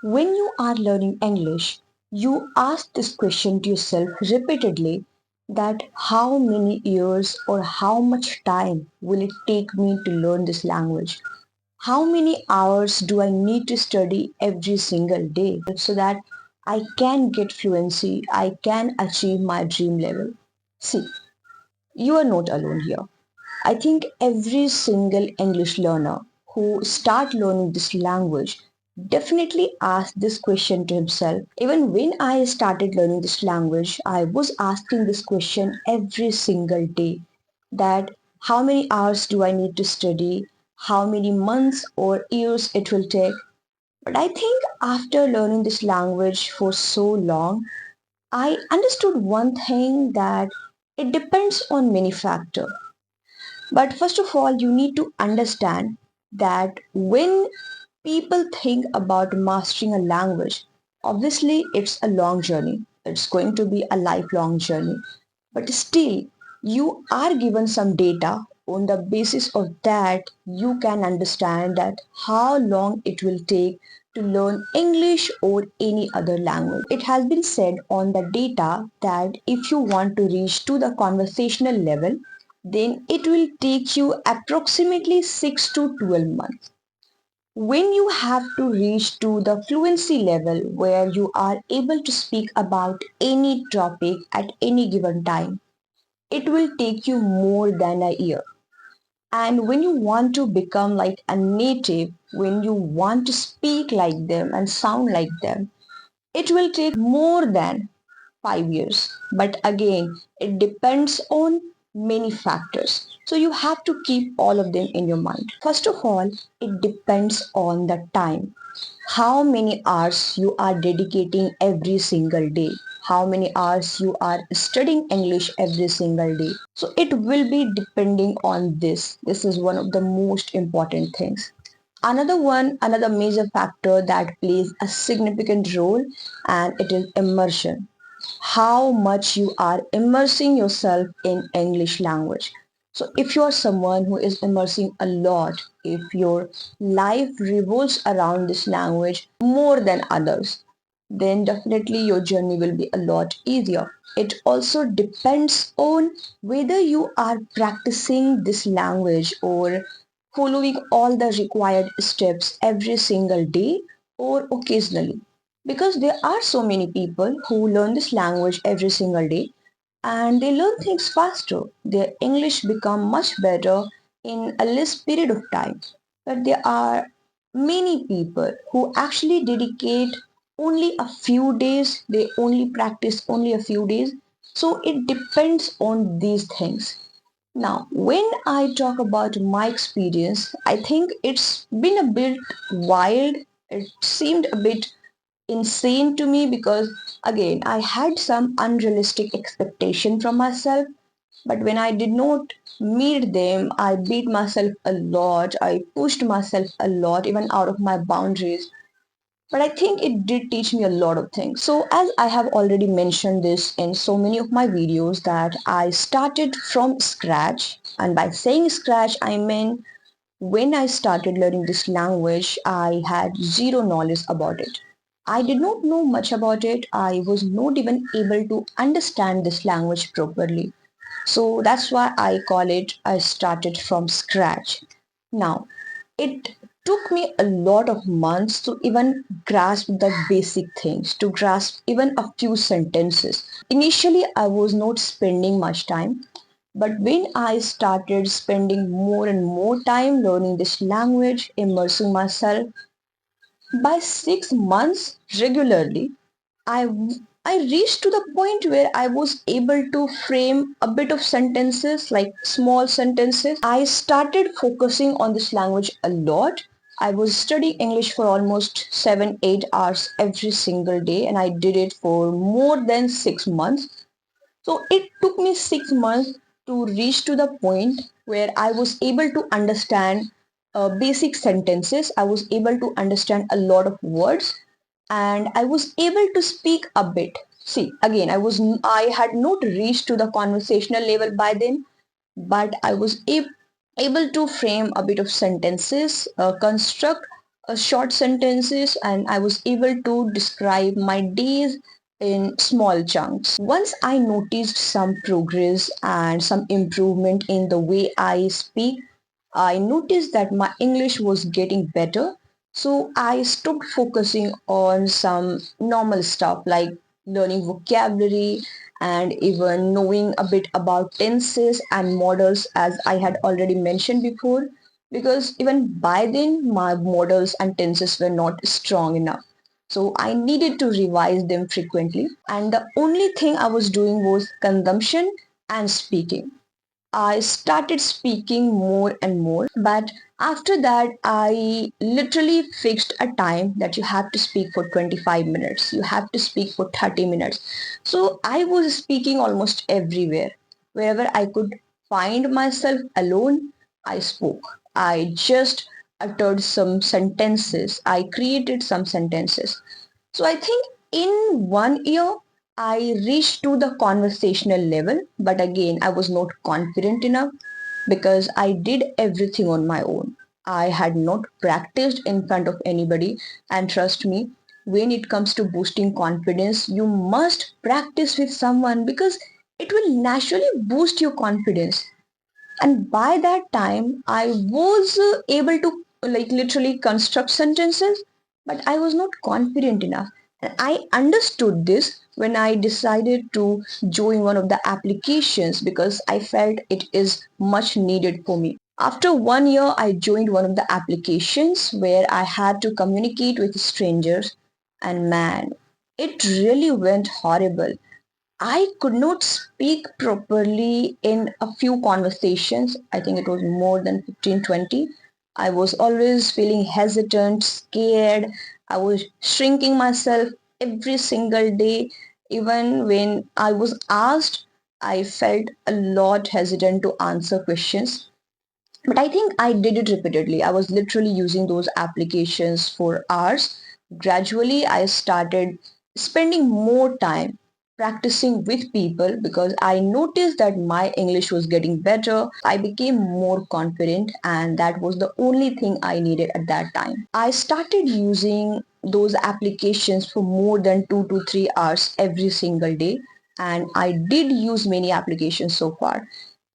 When you are learning English, you ask this question to yourself repeatedly that how many years or how much time will it take me to learn this language? How many hours do I need to study every single day so that I can get fluency, I can achieve my dream level? See, you are not alone here. I think every single English learner who start learning this language definitely asks this question to himself. Even when I started learning this language, I was asking this question every single day that how many hours do I need to study? How many months or years it will take? But I think after learning this language for so long, I understood one thing that it depends on many factors. But first of all, you need to understand that when people think about mastering a language, obviously it's a long journey. It's going to be a lifelong journey. But still, you are given some data. On the basis of that, you can understand that how long it will take to learn English or any other language. It has been said on the data that if you want to reach to the conversational level, then it will take you approximately 6 to 12 months. When you have to reach to the fluency level where you are able to speak about any topic at any given time, it will take you more than a year. And when you want to become like a native, when you want to speak like them and sound like them, it will take more than 5 years. But again, it depends on many factors. So you have to keep all of them in your mind. First of all, it depends on the time. How many hours you are dedicating every single day. How many hours you are studying English every single day. So it will be depending on this. This is one of the most important things. Another major factor that plays a significant role, and it is immersion. How much you are immersing yourself in English language. So if you are someone who is immersing a lot, if your life revolves around this language more than others, then definitely your journey will be a lot easier. It also depends on whether you are practicing this language or following all the required steps every single day or occasionally. Because there are so many people who learn this language every single day and they learn things faster. Their English become much better in a less period of time. But there are many people who actually dedicate only a few days, they only practice only a few days. So it depends on these things. Now, when I talk about my experience, I think it's been a bit wild. It seemed a bit insane to me because again I had some unrealistic expectation from myself, but when I did not meet them, I beat myself a lot, I pushed myself a lot even out of my boundaries. But I think it did teach me a lot of things. So as I have already mentioned this in so many of my videos that I started from scratch, and by saying scratch I mean when I started learning this language, I had zero knowledge about it. I did not know much about it. I was not even able to understand this language properly. So that's why I call it I started from scratch. Now, it took me a lot of months to even grasp the basic things, to grasp even a few sentences. Initially, I was not spending much time, but when I started spending more and more time learning this language, immersing myself, by 6 months regularly, I, I reached to the point where I was able to frame a bit of sentences, like small sentences. I started focusing on this language a lot. I was studying English for almost 7, 8 hours every single day, and I did it for more than 6 months. So it took me 6 months to reach to the point where I was able to understand basic sentences. I was able to understand a lot of words and I was able to speak a bit. See, again, I had not reached to the conversational level by then, but I was able to frame a bit of sentences, construct short sentences, and I was able to describe my days in small chunks. Once I noticed some progress and some improvement in the way I speak, I noticed that my English was getting better. So I stopped focusing on some normal stuff like learning vocabulary and even knowing a bit about tenses and models, as I had already mentioned before, because even by then my models and tenses were not strong enough. So I needed to revise them frequently, and the only thing I was doing was consumption and speaking. I started speaking more and more, but after that, I literally fixed a time that you have to speak for 25 minutes, you have to speak for 30 minutes. So I was speaking almost everywhere. Wherever I could find myself alone, I spoke. I just uttered some sentences, I created some sentences. So I think in 1 year, I reached to the conversational level, but again, I was not confident enough because I did everything on my own. I had not practiced in front of anybody, and trust me, when it comes to boosting confidence, you must practice with someone because it will naturally boost your confidence. And by that time I was able to like literally construct sentences, but I was not confident enough. And I understood this when I decided to join one of the applications because I felt it is much needed for me. After 1 year I joined one of the applications where I had to communicate with strangers, and man, it really went horrible. I could not speak properly in a few conversations. I think it was more than 15, 20. I was always feeling hesitant, scared. I was shrinking myself every single day. Even when I was asked, I felt a lot hesitant to answer questions. But I think I did it repeatedly. I was literally using those applications for hours. Gradually, I started spending more time practicing with people because I noticed that my English was getting better. I became more confident, and that was the only thing I needed at that time. I started using those applications for more than 2 to 3 hours every single day, and I did use many applications so far.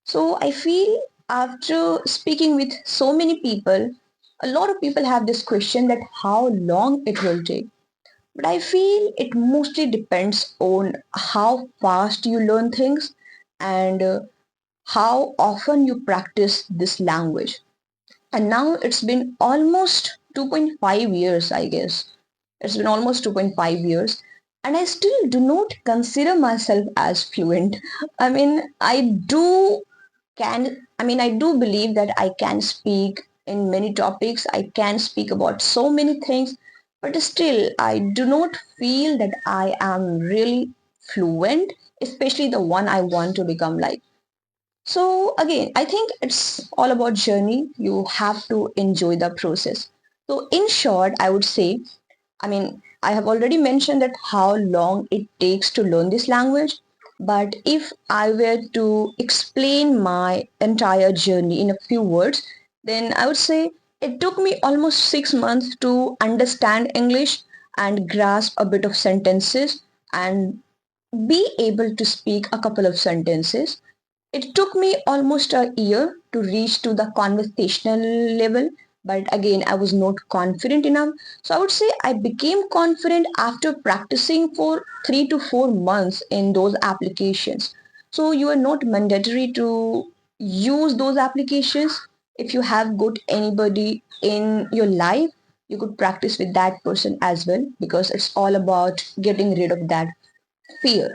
So I feel after speaking with so many people, a lot of people have this question that how long it will take. But I feel it mostly depends on how fast you learn things and how often you practice this language. And now it's been almost 2.5 years, I guess. It's been almost 2.5 years. And I still do not consider myself as fluent. I mean, I do believe that I can speak in many topics. I can speak about so many things. But still, I do not feel that I am really fluent, especially the one I want to become like. So again, I think it's all about journey. You have to enjoy the process. So in short, I would say, I have already mentioned that how long it takes to learn this language. But if I were to explain my entire journey in a few words, then I would say it took me almost 6 months to understand English and grasp a bit of sentences and be able to speak a couple of sentences. It took me almost a year to reach to the conversational level, but again, I was not confident enough. So I would say I became confident after practicing for 3 to 4 months in those applications. So you are not mandatory to use those applications. If you have got anybody in your life, you could practice with that person as well because it's all about getting rid of that fear.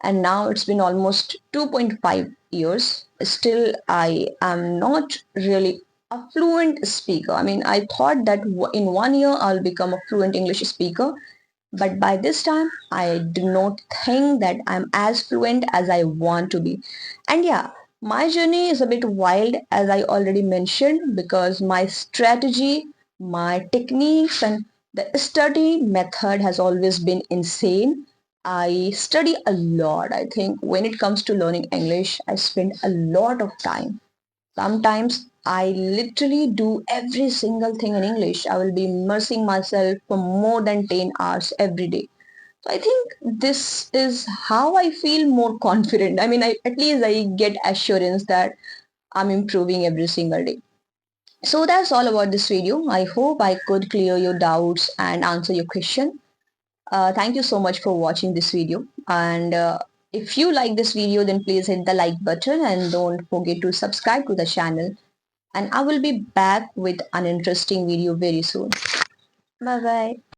And now it's been almost 2.5 years. Still, I am not really a fluent speaker. I thought that in 1 year I'll become a fluent English speaker, but by this time I do not think that I'm as fluent as I want to be. And yeah, my journey is a bit wild, as I already mentioned, because my strategy, my techniques, and the study method has always been insane. I study a lot. I think when it comes to learning English, I spend a lot of time. Sometimes I literally do every single thing in English. I will be immersing myself for more than 10 hours every day. So I think this is how I feel more confident. I mean, at least I get assurance that I'm improving every single day. So that's all about this video. I hope I could clear your doubts and answer your question. Thank you so much for watching this video. And if you like this video, then please hit the like button and don't forget to subscribe to the channel. And I will be back with an interesting video very soon. Bye bye.